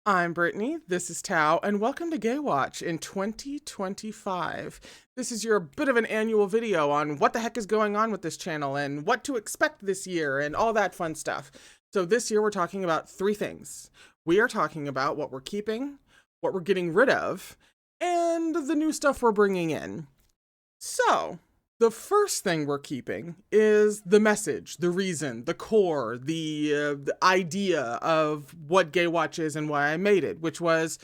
I'm Brittany, this is Tao, and welcome to Gaywatch in 2025. This is your bit of an annual video on what the heck is going on with this channel and what to expect this year and all that fun stuff. So this year we're talking about three things. We are talking about what we're keeping, what we're getting rid of, and the new stuff we're bringing in. So, the first thing we're keeping is the message, the reason, the core, the idea of what Gaywatch is and why I made it, which was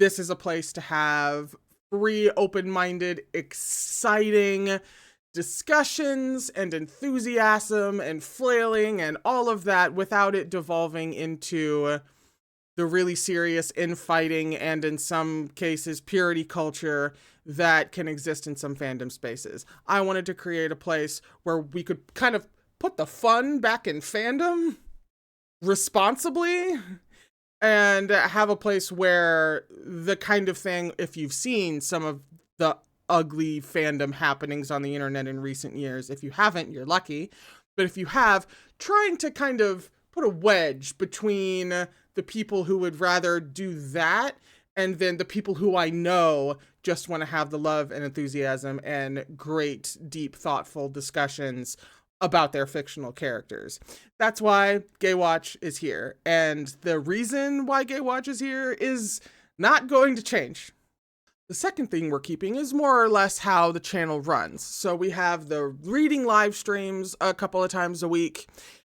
this is a place to have free, open-minded, exciting discussions and enthusiasm and flailing and all of that without it devolving into the really serious infighting and in some cases purity culture that can exist in some fandom spaces. I wanted to create a place where we could kind of put the fun back in fandom responsibly and have a place where the kind of thing, if you've seen some of the ugly fandom happenings on the internet in recent years, if you haven't, you're lucky, but if you have, trying to kind of put a wedge between the people who would rather do that and then the people who I know just want to have the love and enthusiasm and great, deep, thoughtful discussions about their fictional characters. That's why Gaywatch is here. And the reason why Gaywatch is here is not going to change. The second thing we're keeping is more or less how the channel runs. So we have the reading live streams a couple of times a week,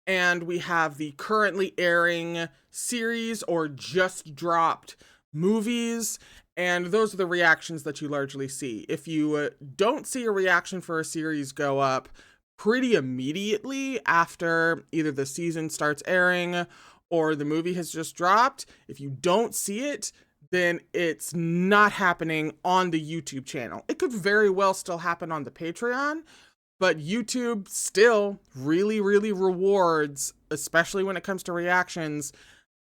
and we have the currently airing series or just dropped movies, and those are the reactions that you largely see. If you don't see a reaction for a series go up pretty immediately after either the season starts airing or the movie has just dropped, if you don't see it, then it's not happening on the YouTube channel. It could very well still happen on the Patreon, but YouTube still really, really rewards, especially when it comes to reactions,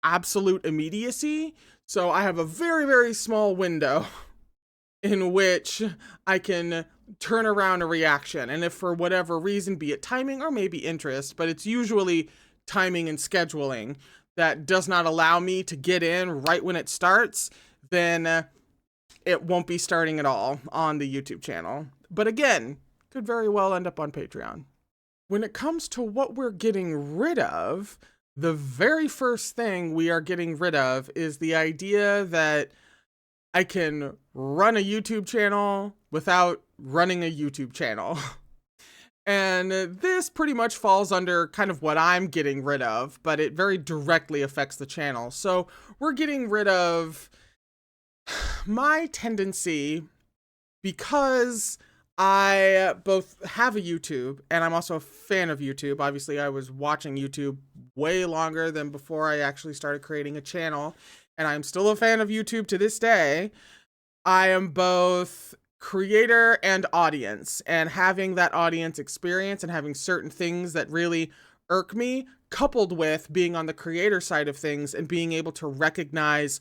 absolute immediacy. So I have a very, very small window in which I can turn around a reaction. And if for whatever reason, be it timing or maybe interest, but it's usually timing and scheduling that does not allow me to get in right when it starts, then it won't be starting at all on the YouTube channel. But again, could very well end up on Patreon. When it comes to what we're getting rid of, the very first thing we are getting rid of is the idea that I can run a YouTube channel without running a YouTube channel. And this pretty much falls under kind of what I'm getting rid of, but it very directly affects the channel. So we're getting rid of my tendency, because I both have a YouTube and I'm also a fan of YouTube. Obviously, I was watching YouTube way longer than before I actually started creating a channel, and I'm still a fan of YouTube to this day. I am both creator and audience, and having that audience experience and having certain things that really irk me, coupled with being on the creator side of things and being able to recognize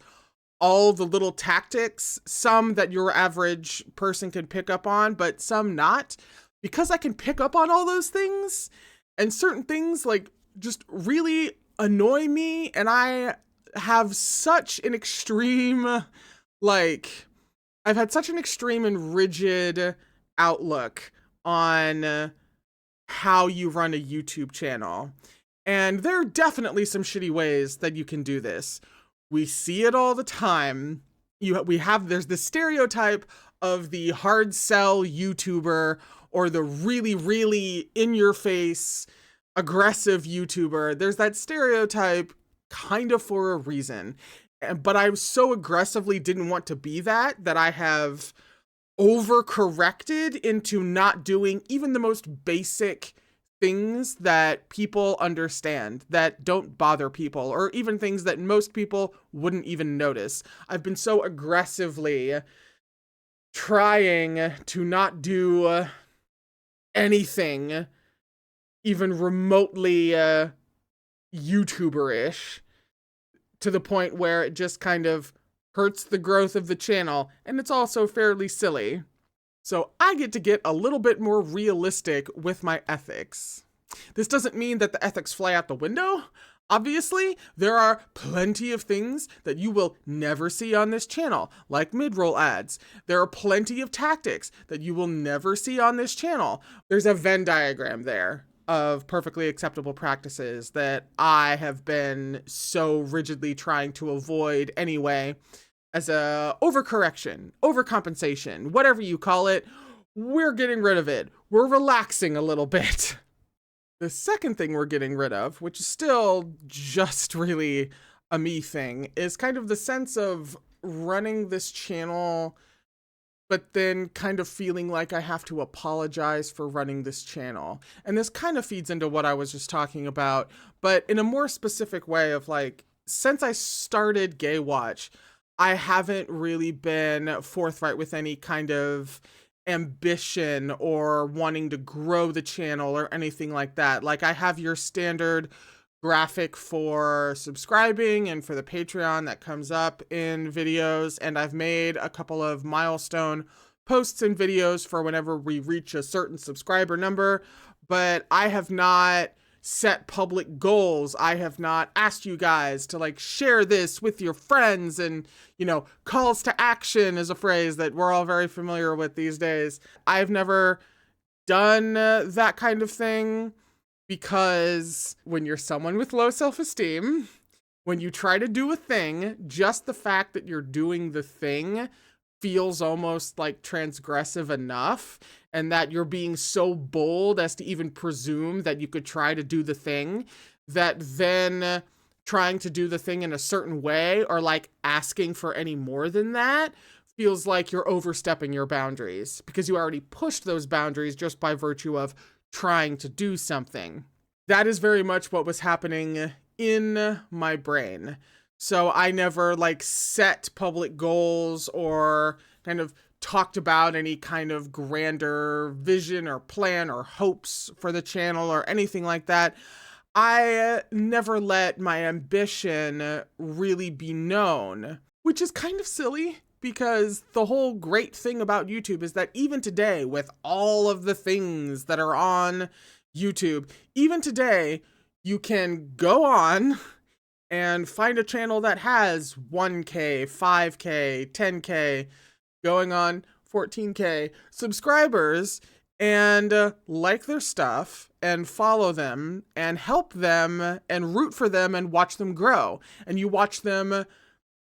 all the little tactics, some that your average person can pick up on, but some not. Because I can pick up on all those things, and certain things like just really annoy me, and I have such an extreme, I've had such an extreme and rigid outlook on how you run a YouTube channel. And there are definitely some shitty ways that you can do this. We see it all the time. There's this stereotype of the hard sell YouTuber or the really, really in-your-face aggressive YouTuber. There's that stereotype kind of for a reason. But I so aggressively didn't want to be that I have overcorrected into not doing even the most basic things that people understand, that don't bother people, or even things that most people wouldn't even notice. I've been so aggressively trying to not do anything even remotely YouTuber-ish, to the point where it just kind of hurts the growth of the channel, and it's also fairly silly. So I get a little bit more realistic with my ethics. This doesn't mean that the ethics fly out the window. Obviously, there are plenty of things that you will never see on this channel, like mid-roll ads. There are plenty of tactics that you will never see on this channel. There's a Venn diagram there of perfectly acceptable practices that I have been so rigidly trying to avoid anyway, as a overcorrection, overcompensation, whatever you call it. We're getting rid of it. We're relaxing a little bit. The second thing we're getting rid of, which is still just really a me thing, is kind of the sense of running this channel, but then kind of feeling like I have to apologize for running this channel. And this kind of feeds into what I was just talking about, but in a more specific way of like, since I started Gaywatch, I haven't really been forthright with any kind of ambition or wanting to grow the channel or anything like that. Like, I have your standard graphic for subscribing and for the Patreon that comes up in videos, and I've made a couple of milestone posts and videos for whenever we reach a certain subscriber number, but I have not set public goals. I have not asked you guys to like share this with your friends, and calls to action is a phrase that we're all very familiar with these days. I've never done that kind of thing, because when you're someone with low self-esteem, when you try to do a thing, just the fact that you're doing the thing feels almost like transgressive enough, and that you're being so bold as to even presume that you could try to do the thing, that then trying to do the thing in a certain way or like asking for any more than that feels like you're overstepping your boundaries, because you already pushed those boundaries just by virtue of trying to do something. That is very much what was happening in my brain. So I never like set public goals or kind of talked about any kind of grander vision or plan or hopes for the channel or anything like that. I never let my ambition really be known, which is kind of silly, because the whole great thing about YouTube is that even today, with all of the things that are on YouTube, even today, you can go on and find a channel that has 1K, 5K, 10K, going on 14K subscribers, and like their stuff and follow them and help them and root for them and watch them grow. And you watch them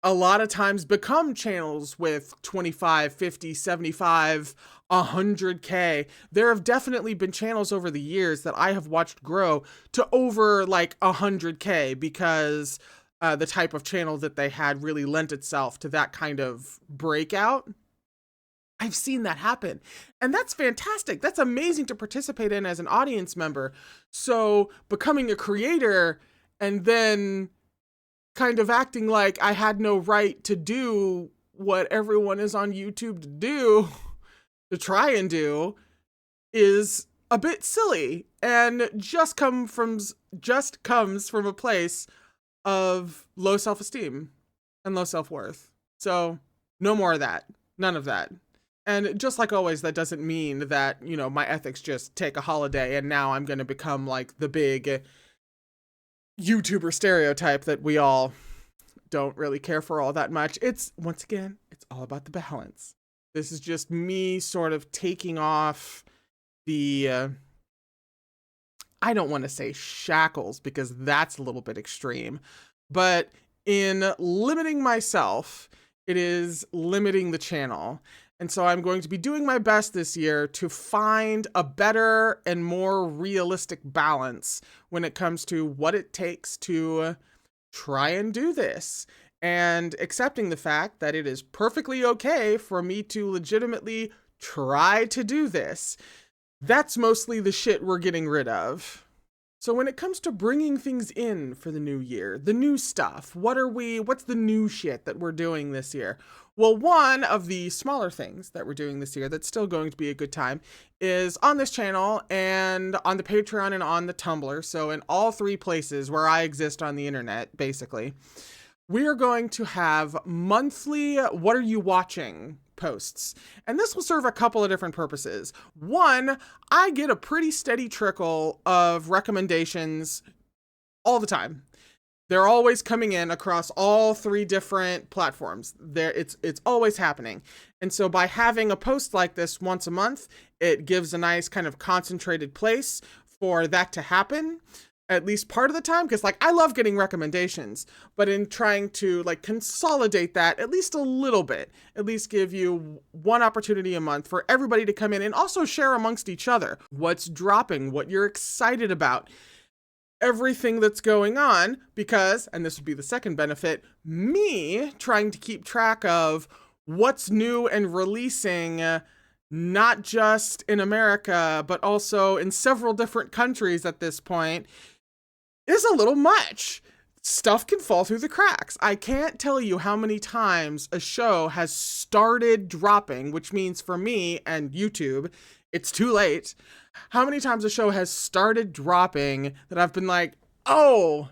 a lot of times become channels with 25, 50, 75, 100K. There have definitely been channels over the years that I have watched grow to over like 100K, because the type of channel that they had really lent itself to that kind of breakout. I've seen that happen, and that's fantastic. That's amazing to participate in as an audience member. So becoming a creator and then kind of acting like I had no right to do what everyone is on YouTube to do, to try and do, is a bit silly, and just comes from a place of low self-esteem and low self-worth. So no more of that. None of that. And just like always, that doesn't mean that, my ethics just take a holiday and now I'm going to become like the big YouTuber stereotype that we all don't really care for all that much. Once again, it's all about the balance. This is just me sort of taking off the, I don't want to say shackles, because that's a little bit extreme, but in limiting myself, it is limiting the channel. And so I'm going to be doing my best this year to find a better and more realistic balance when it comes to what it takes to try and do this, and accepting the fact that it is perfectly okay for me to legitimately try to do this. That's mostly the shit we're getting rid of. So when it comes to bringing things in for the new year, the new stuff, what's the new shit that we're doing this year? Well, one of the smaller things that we're doing this year that's still going to be a good time is on this channel and on the Patreon and on the Tumblr. So in all three places where I exist on the internet, basically, we are going to have monthly What Are You Watching posts. And this will serve a couple of different purposes. One, I get a pretty steady trickle of recommendations all the time. They're always coming in across all 3 different platforms. It's always happening. And so by having a post like this once a month, it gives a nice kind of concentrated place for that to happen, at least part of the time, because like I love getting recommendations, but in trying to like consolidate that at least a little bit, at least give you one opportunity a month for everybody to come in and also share amongst each other what's dropping, what you're excited about, everything that's going on, because, and this would be the second benefit, me trying to keep track of what's new and releasing, not just in America, but also in several different countries at this point, is a little much. Stuff can fall through the cracks. I can't tell you how many times a show has started dropping, which means for me and YouTube, it's too late. How many times a show has started dropping that I've been like, oh,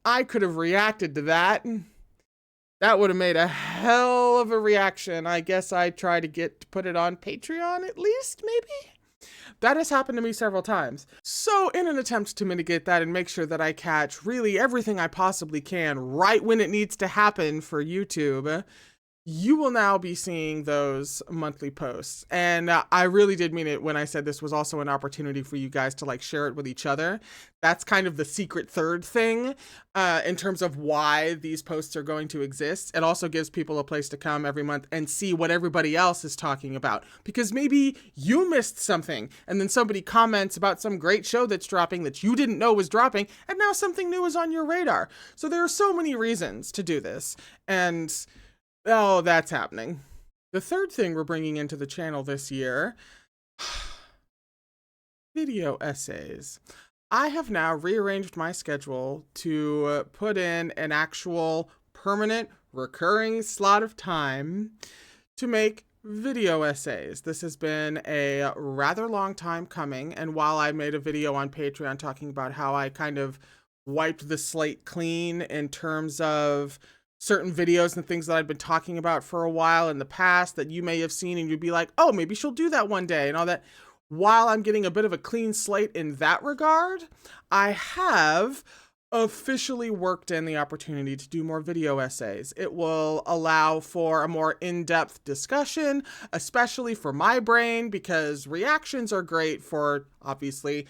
I could have reacted to that. That would have made a hell of a reaction. I guess I try to put it on Patreon at least, maybe? That has happened to me several times. So in an attempt to mitigate that and make sure that I catch really everything I possibly can right when it needs to happen for YouTube, you will now be seeing those monthly posts. And I really did mean it when I said this was also an opportunity for you guys to like share it with each other. That's kind of the secret third thing in terms of why these posts are going to exist. It also gives people a place to come every month and see what everybody else is talking about. Because maybe you missed something and then somebody comments about some great show that's dropping that you didn't know was dropping, and now something new is on your radar. So there are so many reasons to do this. And oh, that's happening. The third thing we're bringing into the channel this year, video essays. I have now rearranged my schedule to put in an actual permanent recurring slot of time to make video essays. This has been a rather long time coming, and while I made a video on Patreon talking about how I kind of wiped the slate clean in terms of certain videos and things that I'd been talking about for a while in the past that you may have seen and you'd be like, oh, maybe she'll do that one day and all that. While I'm getting a bit of a clean slate in that regard, I have officially worked in the opportunity to do more video essays. It will allow for a more in-depth discussion, especially for my brain, because reactions are great for, obviously,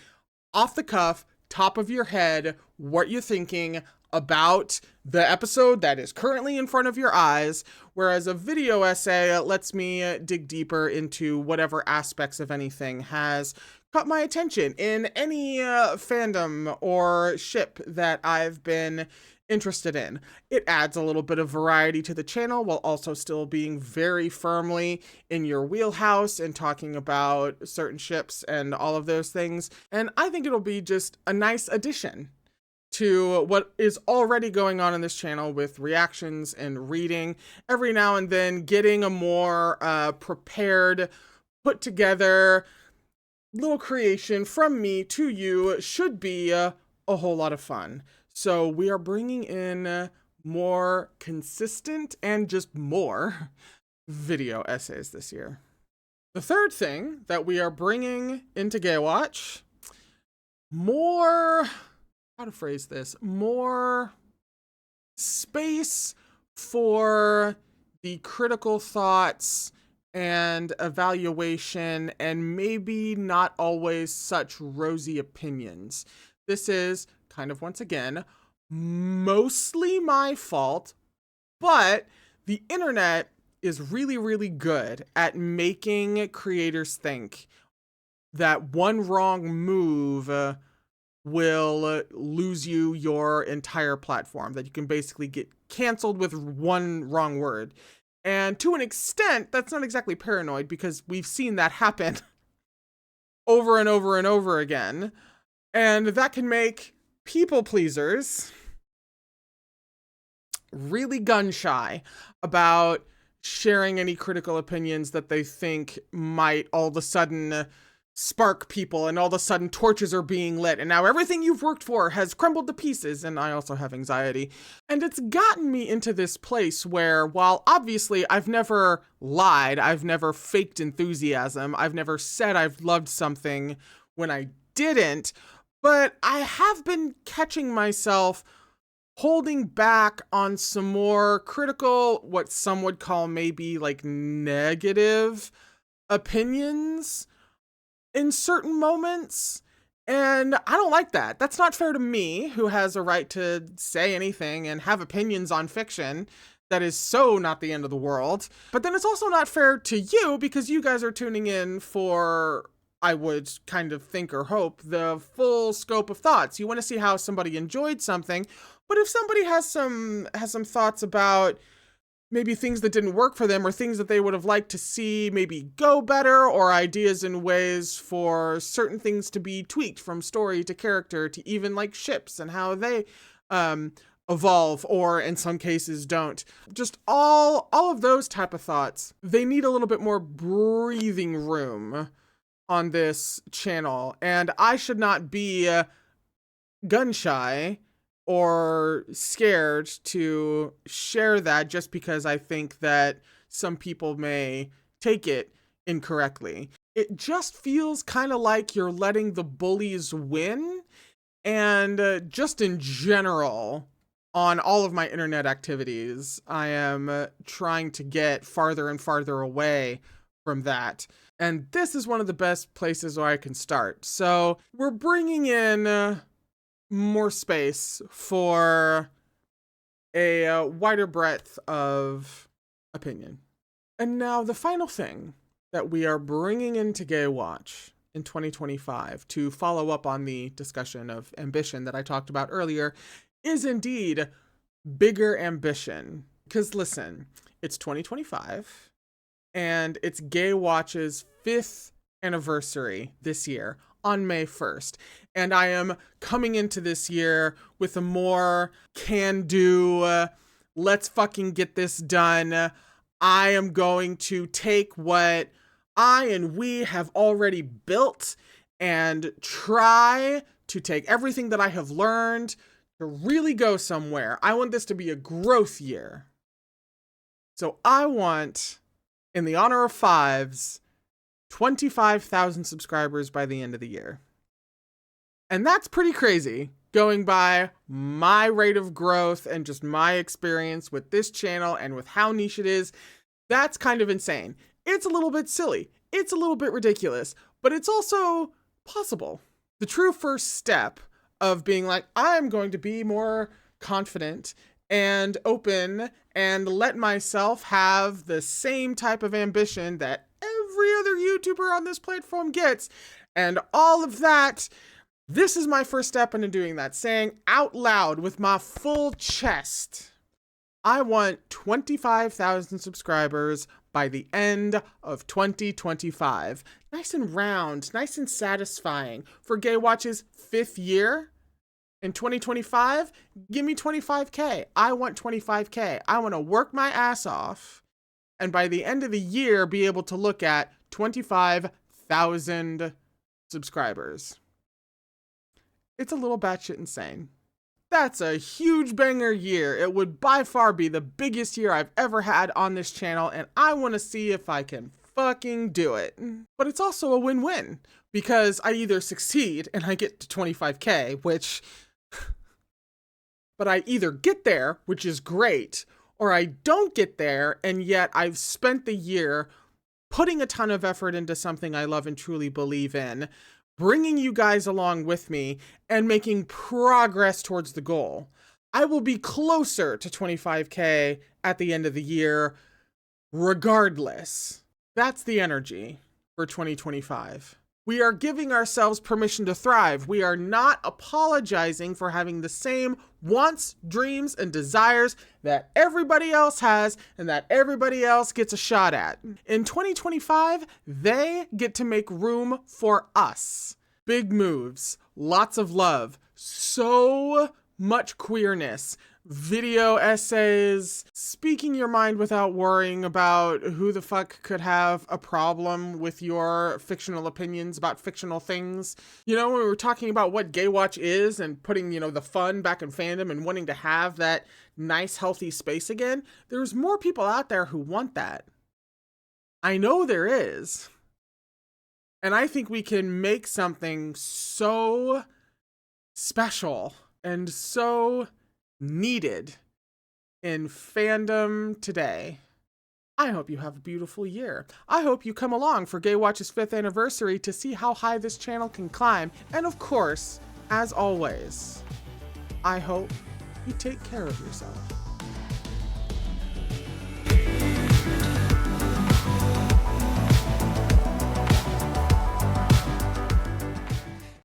off the cuff, top of your head, what you're thinking about the episode that is currently in front of your eyes, whereas a video essay lets me dig deeper into whatever aspects of anything has caught my attention in any fandom or ship that I've been interested in. It adds a little bit of variety to the channel while also still being very firmly in your wheelhouse and talking about certain ships and all of those things. And I think it'll be just a nice addition to what is already going on in this channel with reactions and reading. Every now and then getting a more prepared, put together little creation from me to you should be a whole lot of fun. So we are bringing in more consistent and just more video essays this year. The third thing that we are bringing into Gaywatch, more, how to phrase this, more space for the critical thoughts and evaluation and maybe not always such rosy opinions. This is kind of, once again, mostly my fault, but the internet is really, really good at making creators think that one wrong move will lose you your entire platform, that you can basically get canceled with one wrong word. And to an extent, that's not exactly paranoid, because we've seen that happen over and over and over again. And that can make people pleasers really gun shy about sharing any critical opinions that they think might all of a sudden spark people, and all of a sudden torches are being lit, and now everything you've worked for has crumbled to pieces. And I also have anxiety. And it's gotten me into this place where, while obviously I've never lied, I've never faked enthusiasm, I've never said I've loved something when I didn't, but I have been catching myself holding back on some more critical, what some would call maybe like negative opinions in certain moments. And I don't like that. That's not fair to me, who has a right to say anything and have opinions on fiction. That is so not the end of the world. But then it's also not fair to you, because you guys are tuning in for, I would kind of think or hope, the full scope of thoughts. You want to see how somebody enjoyed something. But if somebody has some thoughts about maybe things that didn't work for them, or things that they would have liked to see maybe go better, or ideas and ways for certain things to be tweaked from story to character to even like ships and how they evolve, or in some cases don't. Just all of those type of thoughts. They need a little bit more breathing room on this channel, and I should not be gun shy or scared to share that just because I think that some people may take it incorrectly. It just feels kind of like you're letting the bullies win, and just in general, on all of my internet activities, I am trying to get farther and farther away from that. And this is one of the best places where I can start. So we're bringing in more space for a wider breadth of opinion. And now the final thing that we are bringing into Gaywatch in 2025 to follow up on the discussion of ambition that I talked about earlier is indeed bigger ambition. Because listen, it's 2025 and it's Gaywatch's 5th anniversary this year on May 1st. And I am coming into this year with a more can-do, let's fucking get this done. I am going to take what I and we have already built and try to take everything that I have learned to really go somewhere. I want this to be a growth year. So I want, in the honor of fives, 25,000 subscribers by the end of the year. And that's pretty crazy, going by my rate of growth and just my experience with this channel and with how niche it is. That's kind of insane. It's a little bit silly. It's a little bit ridiculous, but it's also possible. The true first step of being like, I'm going to be more confident and open and let myself have the same type of ambition that every other YouTuber on this platform gets, and all of that. This is my first step into doing that, saying out loud with my full chest, I want 25,000 subscribers by the end of 2025. Nice and round, nice and satisfying. For Gaywatch's 5th year in 2025, give me 25K. I want 25K. I want to work my ass off, and by the end of the year, be able to look at 25,000 subscribers. It's a little batshit insane. That's a huge banger year. It would by far be the biggest year I've ever had on this channel, and I want to see if I can fucking do it. But it's also a win-win, because I either succeed and I get to 25K, but I either get there, which is great, or I don't get there, and yet I've spent the year putting a ton of effort into something I love and truly believe in, bringing you guys along with me, and making progress towards the goal. I will be closer to 25K at the end of the year, regardless. That's the energy for 2025. We are giving ourselves permission to thrive. We are not apologizing for having the same wants, dreams, and desires that everybody else has and that everybody else gets a shot at. In 2025, they get to make room for us. Big moves, lots of love, so much queerness, video essays, speaking your mind without worrying about who the fuck could have a problem with your fictional opinions about fictional things. You know, when we were talking about what Gaywatch is and putting, the fun back in fandom and wanting to have that nice, healthy space again, there's more people out there who want that. I know there is. And I think we can make something so special and so needed in fandom today. I hope you have a beautiful year. I hope you come along for Gaywatch's 5th anniversary to see how high this channel can climb. And of course, as always, I hope you take care of yourself.